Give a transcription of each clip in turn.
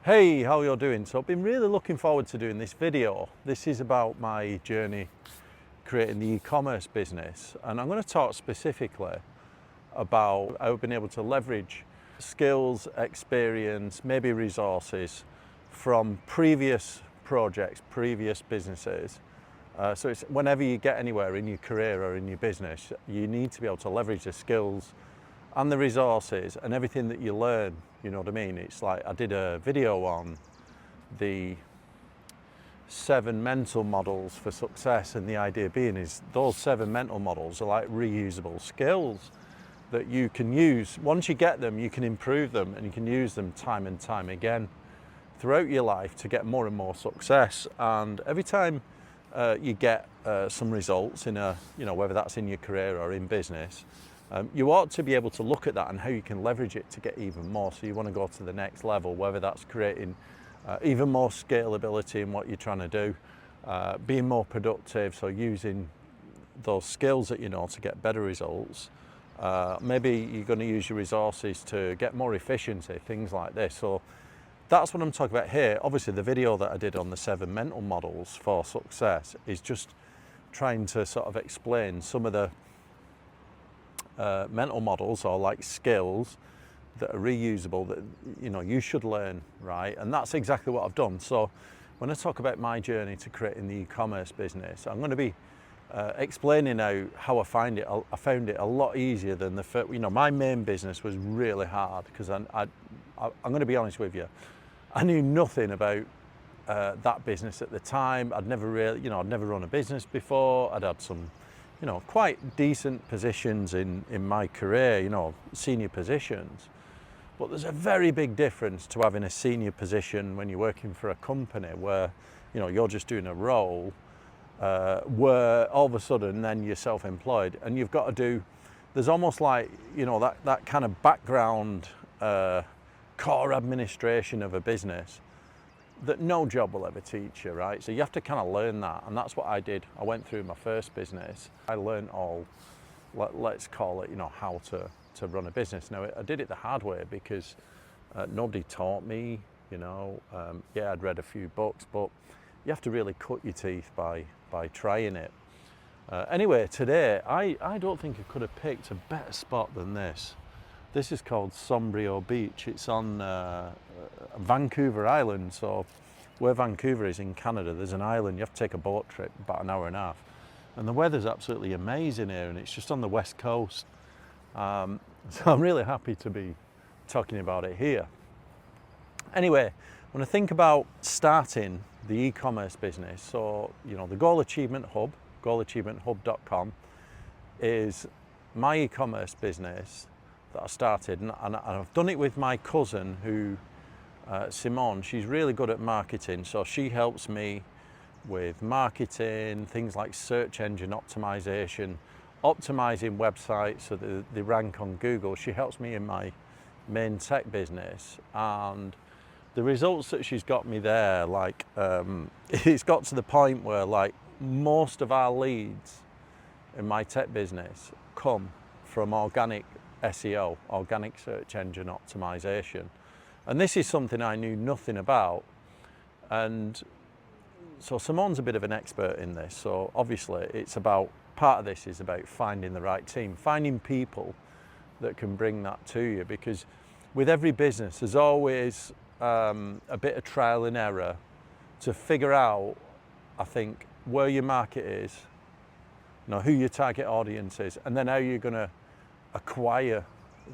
Hey, how you're doing? So I've been really looking forward to doing this video. This is about my journey creating the e-commerce business, and I'm going to talk specifically about how I've been able to leverage skills, experience, maybe resources from previous projects, previous businesses. So it's whenever you get anywhere in your career or in your business, you need to be able to leverage the skills and the resources and everything that you learn. You know what I mean? It's like I did a video on the 7 mental models for success, and the idea being is those 7 mental models are like reusable skills that you can use. Once you get them, you can improve them and you can use them time and time again throughout your life to get more and more success. And every time you get some results in whether that's in your career or in business, you ought to be able to look at that and how you can leverage it to get even more. So you want to go to the next level, whether that's creating even more scalability in what you're trying to do, being more productive, so using those skills that you know to get better results. Maybe you're going to use your resources to get more efficiency, things like this. So that's what I'm talking about here. Obviously, the video that I did on the 7 mental models for success is just trying to sort of explain some of the mental models or like skills that are reusable that you should learn, right? And that's exactly what I've done. So when I talk about my journey to creating the e-commerce business, I'm going to be explaining how I found it a lot easier than the first. My main business was really hard because I'm going to be honest with you, I knew nothing about that business at the time. I'd never run a business before. I'd had some quite decent positions in my career, senior positions. But there's a very big difference to having a senior position when you're working for a company where, you're just doing a role, where all of a sudden then you're self-employed and you've got to do, there's almost like, that kind of background, core administration of a business that no job will ever teach you, right? So you have to kind of learn that, and that's what I did. I went through my first business. I learned all, let's call it, how to run a business. Now, I did it the hard way because nobody taught me, I'd read a few books, but you have to really cut your teeth by trying it. Anyway, today, I don't think I could have picked a better spot than this. This is called Sombrio Beach. It's on Vancouver Island. So where Vancouver is in Canada, there's an island. You have to take a boat trip, about an hour and a half. And the weather's absolutely amazing here, and it's just on the west coast. So I'm really happy to be talking about it here. Anyway, when I think about starting the e-commerce business, so the Goal Achievement Hub, goalachievementhub.com, is my e-commerce business that I started, and I've done it with my cousin who, Simone. She's really good at marketing, so she helps me with marketing, things like search engine optimization, optimizing websites so that they rank on Google. She helps me in my main tech business, and the results that she's got me there, it's got to the point where most of our leads in my tech business come from organic SEO, organic search engine optimization. And this is something I knew nothing about. And so Simone's a bit of an expert in this. So obviously part of this is about finding the right team, finding people that can bring that to you, because with every business, there's always a bit of trial and error to figure out, I think, where your market is, who your target audience is, and then how you're going to acquire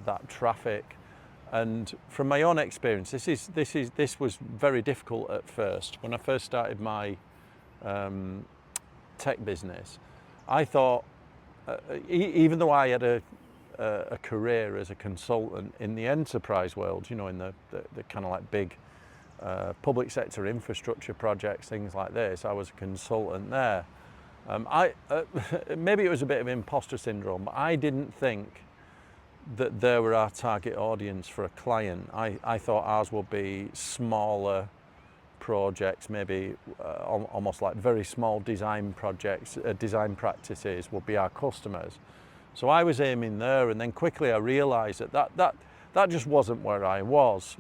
that traffic. And from my own experience, this was very difficult at first. When I first started my tech business, I thought, even though I had a career as a consultant in the enterprise world, in the kind of like big public sector infrastructure projects, things like this, I was a consultant there. Maybe it was a bit of imposter syndrome, but I didn't think that they were our target audience for a client. I thought ours would be smaller projects, maybe almost like very small design projects, design practices would be our customers. So I was aiming there, and then quickly I realized that just wasn't where I was.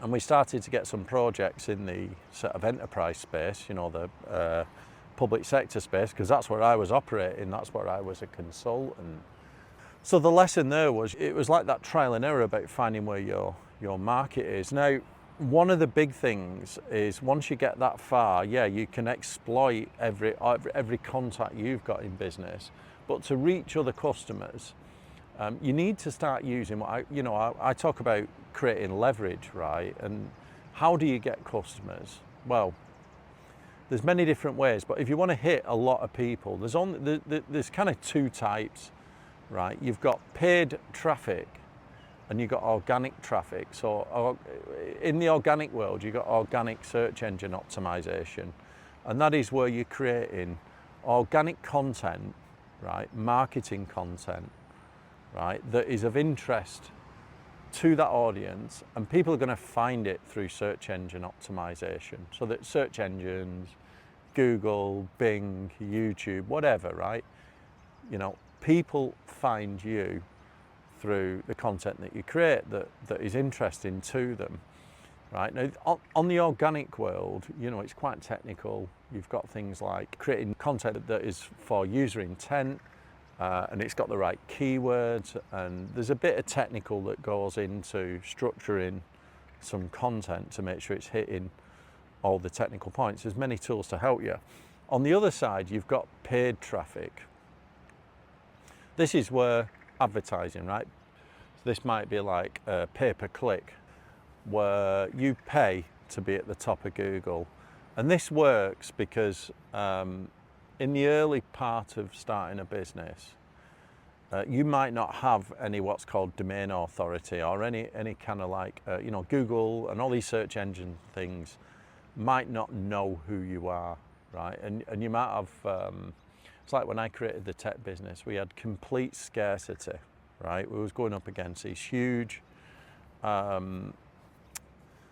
And we started to get some projects in the sort of enterprise space, you know, the public sector space, because that's where I was operating, that's where I was a consultant. So the lesson there was, it was like that trial and error about finding where your market is. Now, one of the big things is once you get that far, yeah, you can exploit every contact you've got in business, but to reach other customers, you need to start using what I talk about creating leverage, right? And how do you get customers? Well, there's many different ways, but if you want to hit a lot of people, there's kind of two types, right? You've got paid traffic and you've got organic traffic. So in the organic world, you've got organic search engine optimization, and that is where you're creating organic content, right? Marketing content, right? That is of interest to that audience, and people are going to find it through search engine optimization. So that search engines, Google, Bing, YouTube, whatever, right? You know, people find you through the content that you create that is interesting to them, right? Now, on the organic world, you know, it's quite technical. You've got things like creating content that is for user intent, and it's got the right keywords, and there's a bit of technical that goes into structuring some content to make sure it's hitting all the technical points. There's many tools to help you. On the other side, you've got paid traffic. This is where advertising, right? This might be like a pay-per-click, where you pay to be at the top of Google. And this works because in the early part of starting a business, you might not have any what's called domain authority, or any kind of like, you know, Google and all these search engine things might not know who you are, right? And you might have, it's like when I created the tech business, we had complete scarcity, right? We was going up against these huge,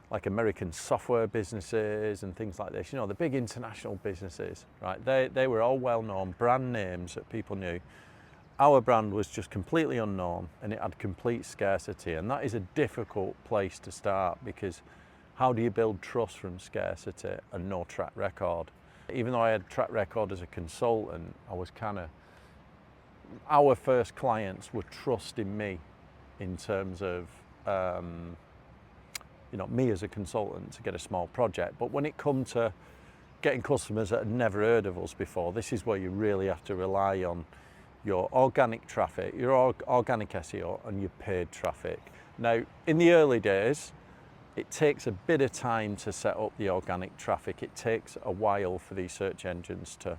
like American software businesses and things like this, you know, the big international businesses, right? They were all well-known brand names that people knew. Our brand was just completely unknown, and it had complete scarcity, and that is a difficult place to start, because how do you build trust from scarcity and no track record? Even though I had track record as a consultant, I was kind of, our first clients were trusting me in terms of, you know, me as a consultant to get a small project. But when it comes to getting customers that had never heard of us before, this is where you really have to rely on your organic traffic, your organic SEO, and your paid traffic. Now, in the early days, it takes a bit of time to set up the organic traffic. It takes a while for these search engines to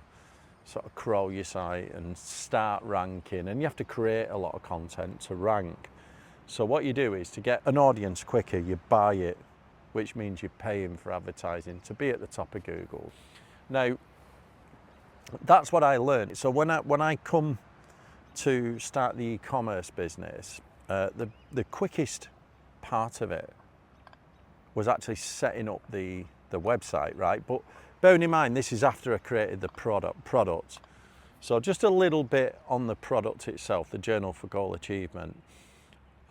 sort of crawl your site and start ranking, and you have to create a lot of content to rank. So what you do is, to get an audience quicker, you buy it, which means you're paying for advertising to be at the top of Google. Now, that's what I learned. So when I come to start the e-commerce business, the quickest part of it was actually setting up the website, right? But bearing in mind, this is after I created the product. So just a little bit on the product itself, the Journal for Goal Achievement.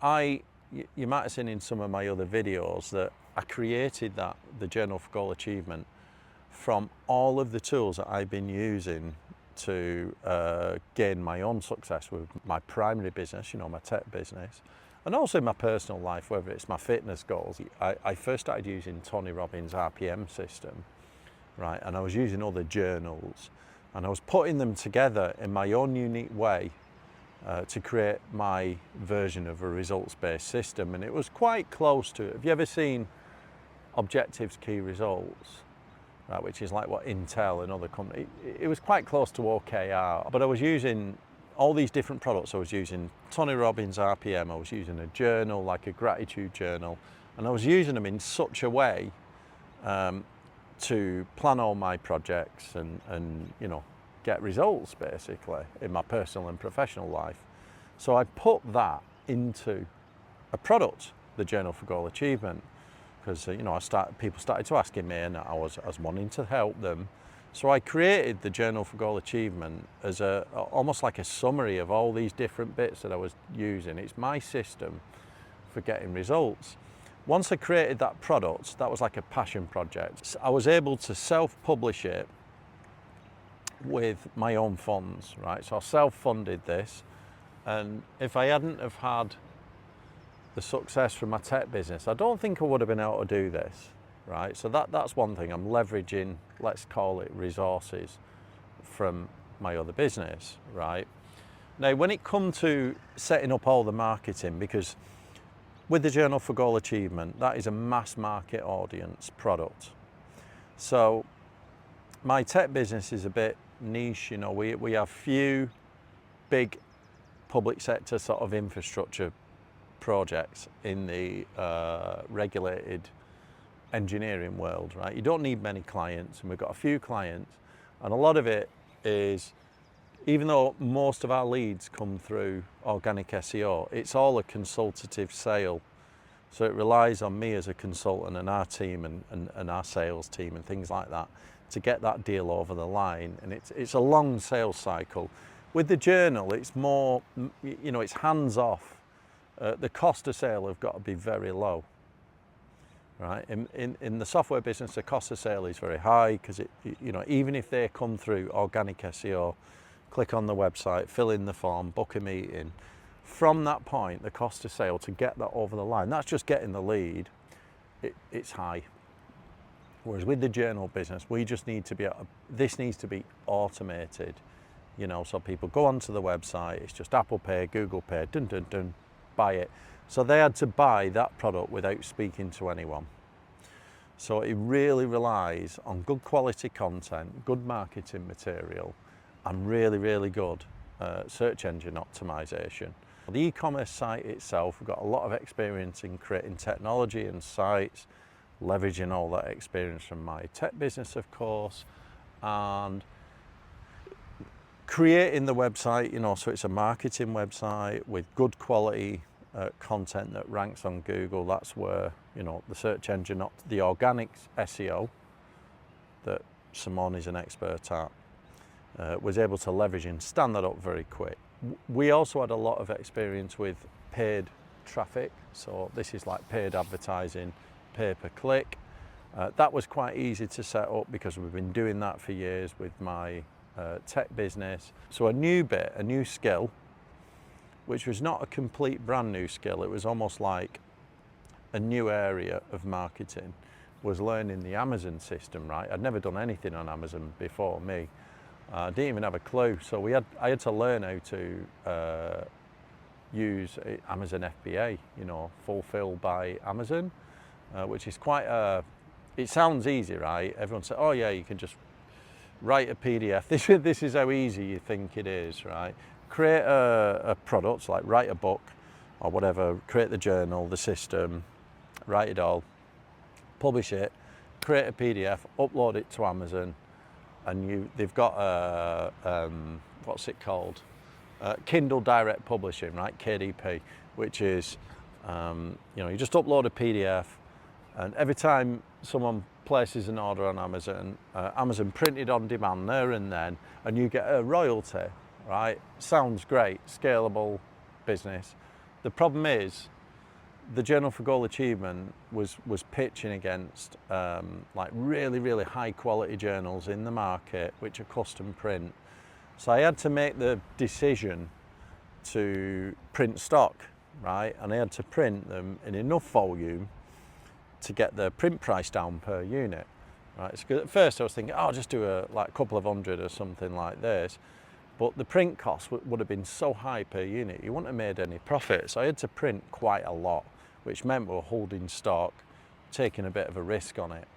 You might have seen in some of my other videos that I created the Journal for Goal Achievement from all of the tools that I've been using to gain my own success with my primary business, you know, my tech business, and also in my personal life, whether it's my fitness goals. I first started using Tony Robbins' RPM system, right? And I was using other journals, and I was putting them together in my own unique way to create my version of a results-based system. And it was quite close to it. Have you ever seen Objectives Key Results? Right, which is like what Intel and other companies, it was quite close to OKR, but I was using all these different products. I was using Tony Robbins RPM, I was using a journal, like a gratitude journal, and I was using them in such a way to plan all my projects and you know, get results basically in my personal and professional life. So I put that into a product, the Journal for Goal Achievement, because you know, people started to asking me, and I was wanting to help them. So I created the Journal for Goal Achievement as almost like a summary of all these different bits that I was using. It's my system for getting results. Once I created that product, that was like a passion project. I was able to self-publish it with my own funds, right? So I self-funded this, and if I hadn't have had the success from my tech business, I don't think I would have been able to do this, right? So that's one thing. I'm leveraging, let's call it, resources from my other business, right? Now, when it comes to setting up all the marketing, because with the Journal for Goal Achievement, that is a mass market audience product. So my tech business is a bit niche, you know, we have few big public sector sort of infrastructure projects in the regulated engineering world, right? You don't need many clients, and we've got a few clients, and a lot of it is, even though most of our leads come through organic SEO, it's all a consultative sale. So it relies on me as a consultant and our team and our sales team and things like that to get that deal over the line. And it's a long sales cycle. With the journal, it's more, you know, it's hands off. The cost of sale have got to be very low, right? In the software business, the cost of sale is very high because you know, even if they come through organic SEO, click on the website, fill in the form, book a meeting. From that point, the cost of sale to get that over the line, that's just getting the lead, it's high. Whereas with the journal business, we just need to be, this needs to be automated, you know, so people go onto the website, it's just Apple Pay, Google Pay, dun dun dun, buy it. So they had to buy that product without speaking to anyone. So it really relies on good quality content, good marketing material, and really, really good search engine optimization. The e-commerce site itself, we've got a lot of experience in creating technology and sites, leveraging all that experience from my tech business, of course, and creating the website, you know, so it's a marketing website with good quality content that ranks on Google. That's where, you know, the search engine, the organic SEO that Simone is an expert at, was able to leverage and stand that up very quick. We also had a lot of experience with paid traffic. So this is like paid advertising, pay per click. That was quite easy to set up because we've been doing that for years with my tech business. So a new skill, which was not a complete brand new skill, it was almost like a new area of marketing, was learning the Amazon system, right? I'd never done anything on Amazon before me. I didn't even have a clue. So I had to learn how to use Amazon FBA, you know, fulfilled by Amazon, which is quite it sounds easy, right? Everyone says, oh yeah, you can just write a PDF. This is how easy you think it is, right? Create a product, like write a book or whatever, create the journal, the system, write it all, publish it, create a PDF, upload it to Amazon, and they've got what's it called? Kindle Direct Publishing, right? KDP, which is, you know, you just upload a PDF, and every time someone places an order on Amazon, Amazon printed on demand there and then, and you get a royalty, right? Sounds great, scalable business. The problem is, the Journal for Goal Achievement was pitching against like really, really high quality journals in the market, which are custom print. So I had to make the decision to print stock, right? And I had to print them in enough volume to get the print price down per unit, right? So at first I was thinking, oh, I'll just do a couple of hundred or something like this. But the print cost would have been so high per unit, you wouldn't have made any profit. So I had to print quite a lot, which meant we were holding stock, taking a bit of a risk on it.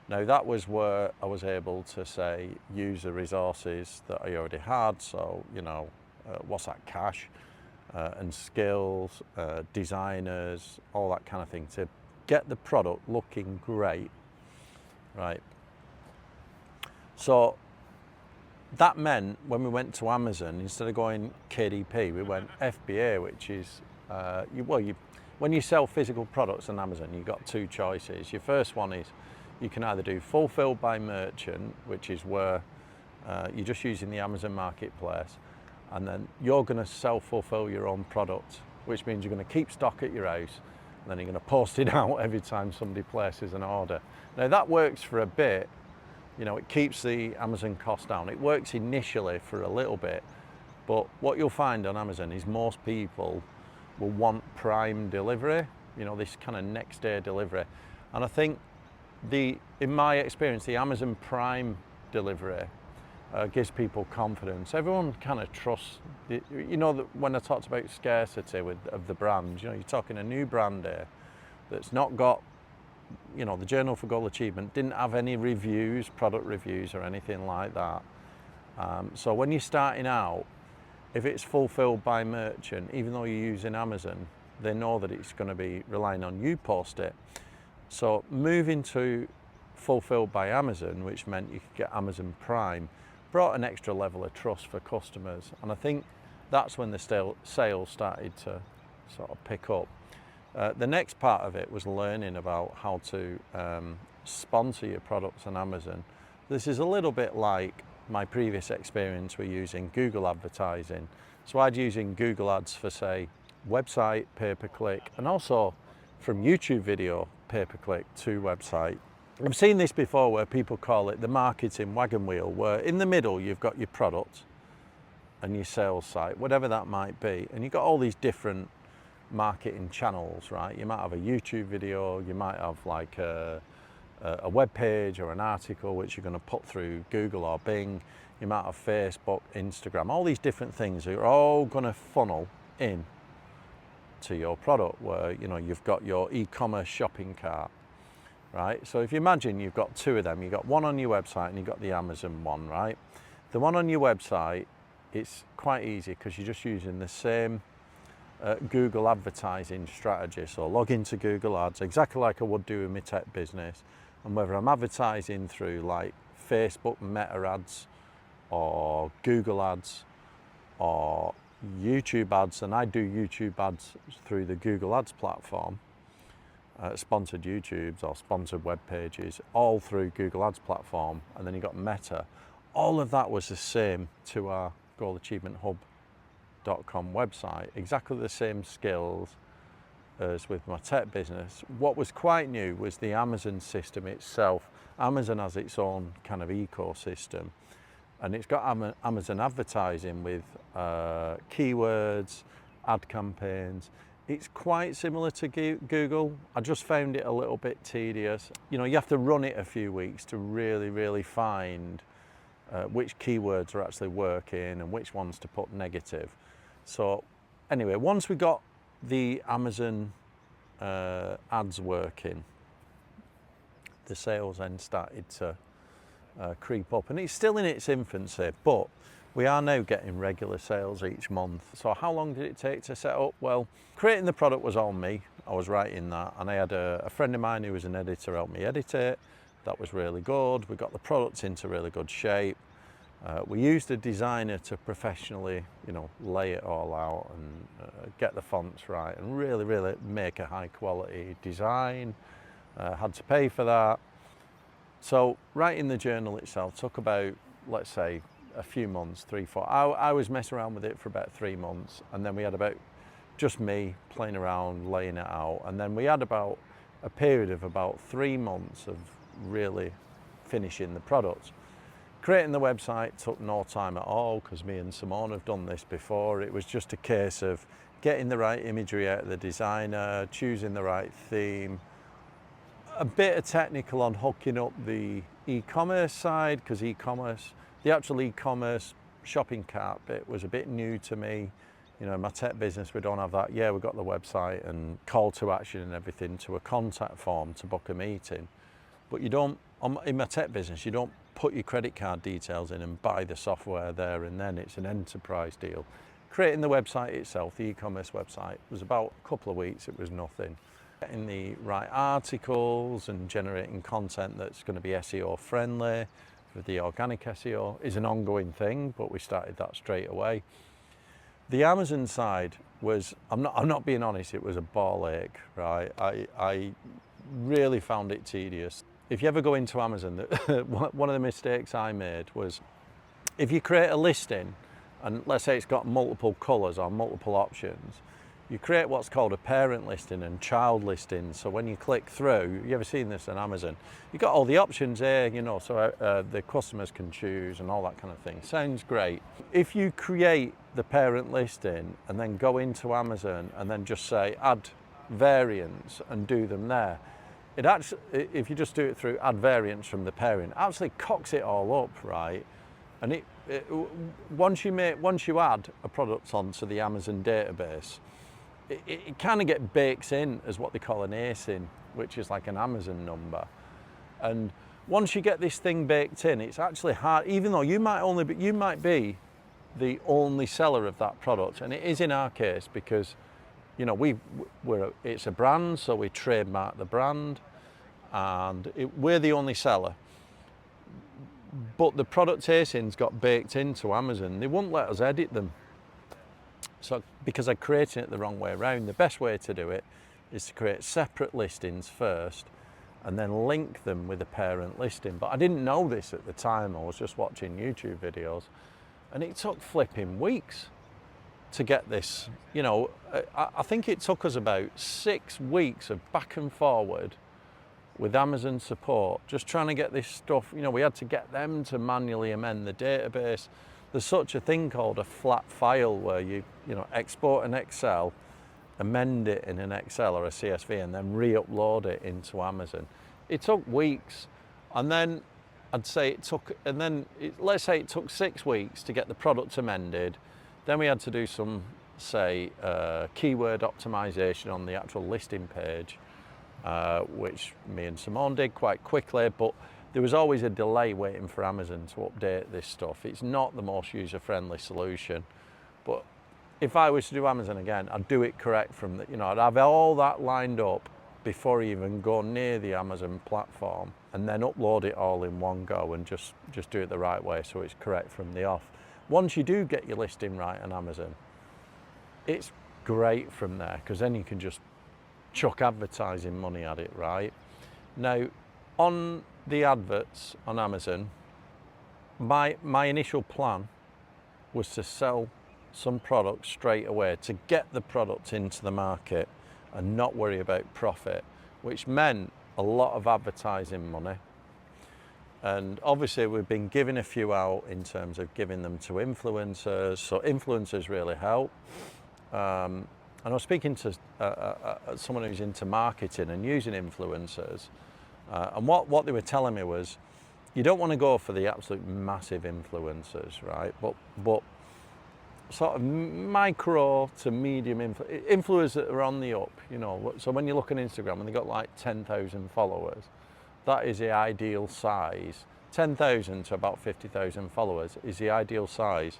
Now that was where I was able to say, use the resources that I already had. So, you know, what's that, cash and skills, designers, all that kind of thing to get the product looking great, right? So that meant when we went to Amazon, instead of going KDP, we went FBA, which is, when you sell physical products on Amazon, you've got two choices. Your first one is you can either do fulfilled by merchant, which is where you're just using the Amazon marketplace, and then you're going to self-fulfill your own product, which means you're going to keep stock at your house, then you're going to post it out every time somebody places an order. Now that works for a bit, you know, it keeps the Amazon cost down. It works initially for a little bit, but what you'll find on Amazon is most people will want prime delivery, you know, this kind of next day delivery. And I think in my experience, the Amazon Prime delivery gives people confidence. Everyone kind of trusts, you know, that when I talked about scarcity of the brands, you know, you're talking a new brand here that's not got, you know, the Journal for Goal Achievement didn't have any reviews, product reviews or anything like that. So when you're starting out, if it's fulfilled by merchant, even though you're using Amazon, they know that it's going to be relying on you post it. So moving to fulfilled by Amazon, which meant you could get Amazon Prime, brought an extra level of trust for customers. And I think that's when the sales started to sort of pick up. The next part of it was learning about how to sponsor your products on Amazon. This is a little bit like my previous experience with using Google advertising. So I'd using Google ads for, say, website, pay-per-click, and also from YouTube video, pay-per-click to website. I've seen this before where people call it the marketing wagon wheel, where in the middle you've got your product and your sales site, whatever that might be, and you've got all these different marketing channels, right? You might have a YouTube video, you might have like a web page or an article which you're going to put through Google or Bing. You might have Facebook, Instagram, all these different things are all going to funnel in to your product, where, you know, you've got your e-commerce shopping cart, right? So if you imagine you've got two of them, you've got one on your website and you've got the Amazon one, right? The one on your website, it's quite easy because you're just using the same Google advertising strategy. So log into Google Ads exactly like I would do in my tech business, and whether I'm advertising through like Facebook Meta ads or Google ads or YouTube ads, and I do YouTube ads through the Google Ads platform, sponsored YouTubes or sponsored web pages, all through Google Ads platform, and then you got Meta. All of that was the same to our goalachievement.com website, exactly the same skills as with my tech business. What was quite new was the Amazon system itself. Amazon has its own kind of ecosystem, and it's got Amazon advertising with keywords, ad campaigns. It's quite similar to Google. I just found it a little bit tedious. You know, you have to run it a few weeks to really find which keywords are actually working and which ones to put negative. So anyway, once we got the Amazon ads working, the sales then started to creep up, and it's still in its infancy, but we are now getting regular sales each month. So how long did it take to set up? Well, creating the product was on me. I was writing that, and I had a friend of mine who was an editor help me edit it. That was really good. We got the product into really good shape. We used a designer to professionally, you know, lay it all out and get the fonts right and really make a high quality design. Had to pay for that. So writing the journal itself took about, let's say, a few months, 3-4. I was messing around with it for about 3 months, and then we had about just me playing around, laying it out, and then we had about a period of about 3 months of really finishing the product. Creating the website took no time at all because me and Simone have done this before. It was just a case of getting the right imagery out of the designer, choosing the right theme, a bit of technical on hooking up the e-commerce side, because the actual e-commerce shopping cart bit was a bit new to me. You know, in my tech business, we don't have that. Yeah, we've got the website and call to action and everything to a contact form to book a meeting. But you don't, in my tech business, you don't put your credit card details in and buy the software there and then. It's an enterprise deal. Creating the website itself, the e-commerce website, was about a couple of weeks. It was nothing. Getting the right articles and generating content that's going to be SEO friendly for the organic SEO is an ongoing thing, but we started that straight away. The Amazon side was, I'm not being honest, it was a ball ache, right? I really found it tedious. If you ever go into Amazon, one of the mistakes I made was, if you create a listing and let's say it's got multiple colors or multiple options, you create what's called a parent listing and child listing. So when you click through, you ever seen this on Amazon? You've got all the options here, you know, so the customers can choose and all that kind of thing. Sounds great. If you create the parent listing and then go into Amazon and then just say add variants and do them there, it actually, if you just do it through add variants from the parent, actually cocks it all up, right? And once you add a product onto the Amazon database, it kind of gets baked in as what they call an ASIN, which is like an Amazon number. And once you get this thing baked in, it's actually hard, even though you might be the only seller of that product, and it is in our case because, you know, it's a brand, so we trademark the brand, and we're the only seller. But the product ASINs got baked into Amazon. They wouldn't let us edit them. So because I created it the wrong way around, the best way to do it is to create separate listings first and then link them with a parent listing. But I didn't know this at the time. I was just watching YouTube videos, and it took flipping weeks to get this. You know, I think it took us about 6 weeks of back and forward with Amazon support, just trying to get this stuff. You know, we had to get them to manually amend the database. There's such a thing called a flat file where you export an Excel, amend it in an Excel or a CSV, and then re-upload it into Amazon. It took weeks, and then let's say it took 6 weeks to get the product amended. Then we had to do some, say, keyword optimization on the actual listing page, which me and Simone did quite quickly, but there was always a delay waiting for Amazon to update this stuff. It's not the most user-friendly solution, but if I was to do Amazon again, I'd do it correct from the, I'd have all that lined up before I even go near the Amazon platform, and then upload it all in one go and just do it the right way so it's correct from the off. Once you do get your listing right on Amazon, it's great from there, because then you can just chuck advertising money at it, right? Now, on the adverts on Amazon, my initial plan was to sell some products straight away, to get the product into the market and not worry about profit, which meant a lot of advertising money. And obviously we've been giving a few out in terms of giving them to influencers, so influencers really help. And I was speaking to someone who's into marketing and using influencers, and what they were telling me was, you don't want to go for the absolute massive influencers, right? But sort of micro to medium influencers that are on the up, So when you look on Instagram and they've got like 10,000 followers, that is the ideal size. 10,000 to about 50,000 followers is the ideal size,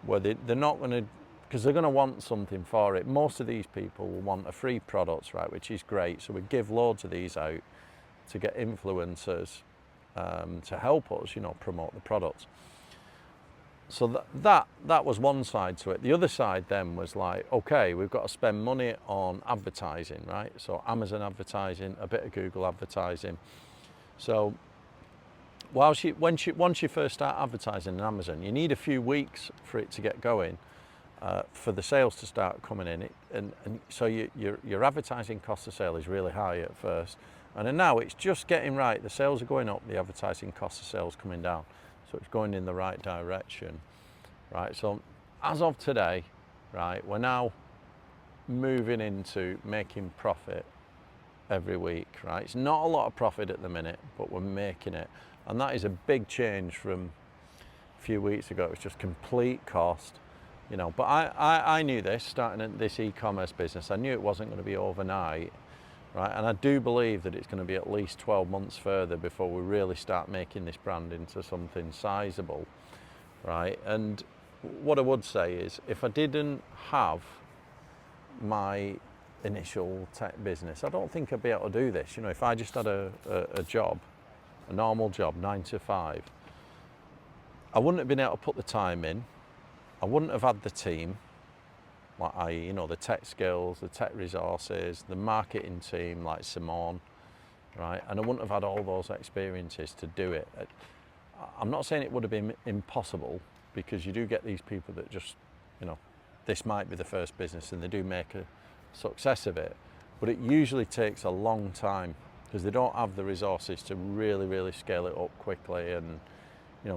where they're not going to, because they're going to want something for it. Most of these people will want a free product, right, which is great. So we give loads of these out to get influencers to help us, promote the products. So that was one side to it. The other side then was like, okay, we've got to spend money on advertising, right? So Amazon advertising, a bit of Google advertising. So once you first start advertising on Amazon, you need a few weeks for it to get going, for the sales to start coming in. And so your advertising cost of sale is really high at first. And then now it's just getting right. The sales are going up, the advertising cost of sales coming down. So it's going in the right direction, right? So as of today, right, we're now moving into making profit every week, right? It's not a lot of profit at the minute, but we're making it. And that is a big change from a few weeks ago. It was just complete cost, But I knew this, starting this e-commerce business, I knew it wasn't going to be overnight. Right, and I do believe that it's going to be at least 12 months further before we really start making this brand into something sizable, right? And what I would say is, if I didn't have my initial tech business, I don't think I'd be able to do this. If I just had a job, a normal job, 9 to 5, I wouldn't have been able to put the time in. I wouldn't have had the team, like the tech skills, the tech resources, the marketing team like Simone, right? And I wouldn't have had all those experiences to do it. I'm not saying it would have been impossible, because you do get these people that just, this might be the first business and they do make a success of it, but it usually takes a long time because they don't have the resources to really scale it up quickly and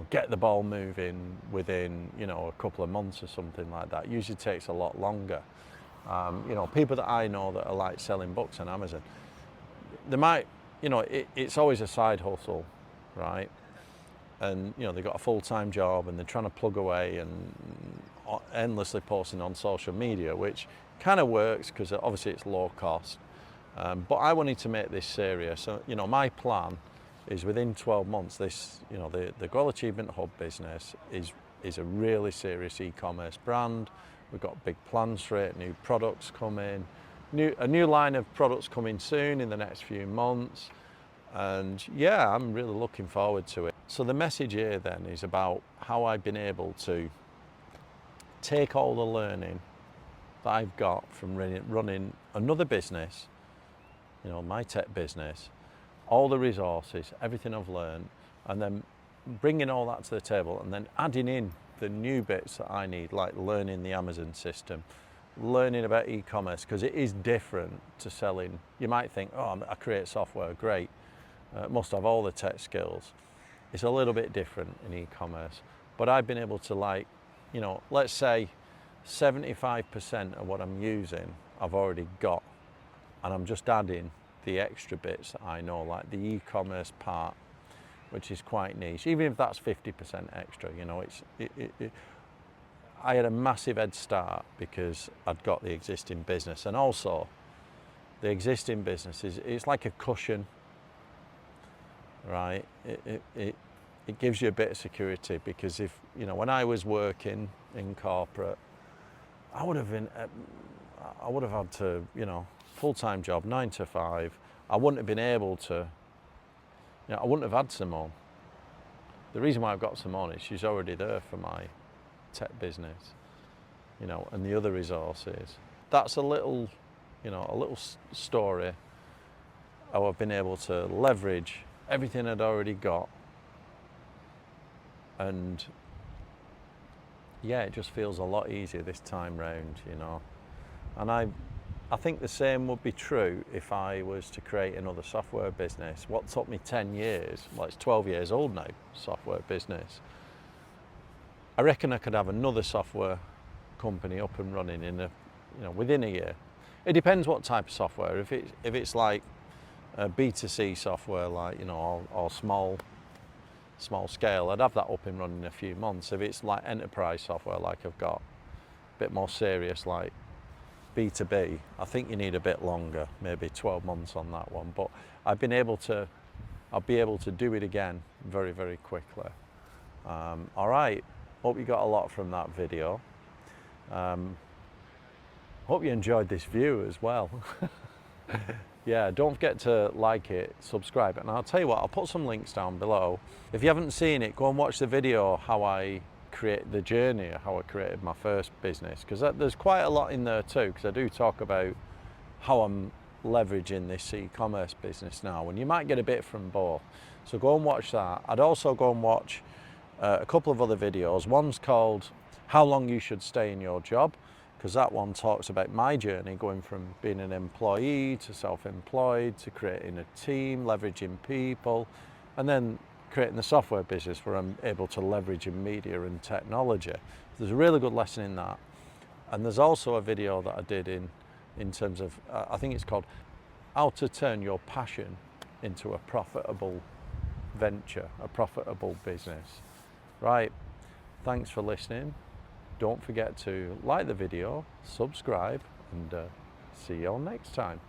get the ball moving within a couple of months or something like that. It usually takes a lot longer. People that I know that are like selling books on Amazon, they might, it's always a side hustle, right? And they've got a full-time job and they're trying to plug away and endlessly posting on social media, which kind of works because obviously it's low cost. But I wanted to make this serious. So, my plan is within 12 months, this, the Goal Achievement Hub business is a really serious e-commerce brand. We've got big plans for it, new products coming, a new line of products coming soon in the next few months. And yeah, I'm really looking forward to it. So the message here then is about how I've been able to take all the learning that I've got from running another business, my tech business, all the resources, everything I've learned, and then bringing all that to the table and then adding in the new bits that I need, like learning the Amazon system, learning about e-commerce, because it is different to selling. You might think, oh, I create software, great, must have all the tech skills. It's a little bit different in e-commerce, but I've been able to let's say 75% of what I'm using I've already got, and I'm just adding the extra bits that I know, like the e-commerce part, which is quite niche. Even if that's 50% extra, I had a massive head start because I'd got the existing business, and also the existing business it's like a cushion, right? It gives you a bit of security, because if when I was working in corporate, I would have had to full-time job, 9 to 5. I wouldn't have been able to. I wouldn't have had Simone. The reason why I've got Simone is she's already there for my tech business, and the other resources. That's a little story how I've been able to leverage everything I'd already got, and yeah, it just feels a lot easier this time round, and I think the same would be true if I was to create another software business. What took me 10 years, well, it's 12 years old now, software business. I reckon I could have another software company up and running within a year. It depends what type of software. If it's like a B2C software, like or small scale, I'd have that up and running in a few months. If it's like enterprise software, like I've got, a bit more serious, like B2B, I think you need a bit longer, maybe 12 months on that one. But I'll be able to do it again very quickly. All right, hope you got a lot from that video. Hope you enjoyed this view as well. Yeah, don't forget to like it, subscribe, and I'll tell you what, I'll put some links down below. If you haven't seen it, go and watch the video how I create the journey, how I created my first business, because there's quite a lot in there too, because I do talk about how I'm leveraging this e-commerce business now, and you might get a bit from both. So go and watch that. I'd also go and watch a couple of other videos. One's called How Long You Should Stay in Your Job, because that one talks about my journey going from being an employee to self-employed to creating a team, leveraging people, and then creating the software business where I'm able to leverage in media and technology. There's a really good lesson in that. And there's also a video that I did in terms of, I think it's called How to Turn Your Passion into a Profitable Venture, a profitable business. Right, thanks for listening. Don't forget to like the video, subscribe, and see you all next time.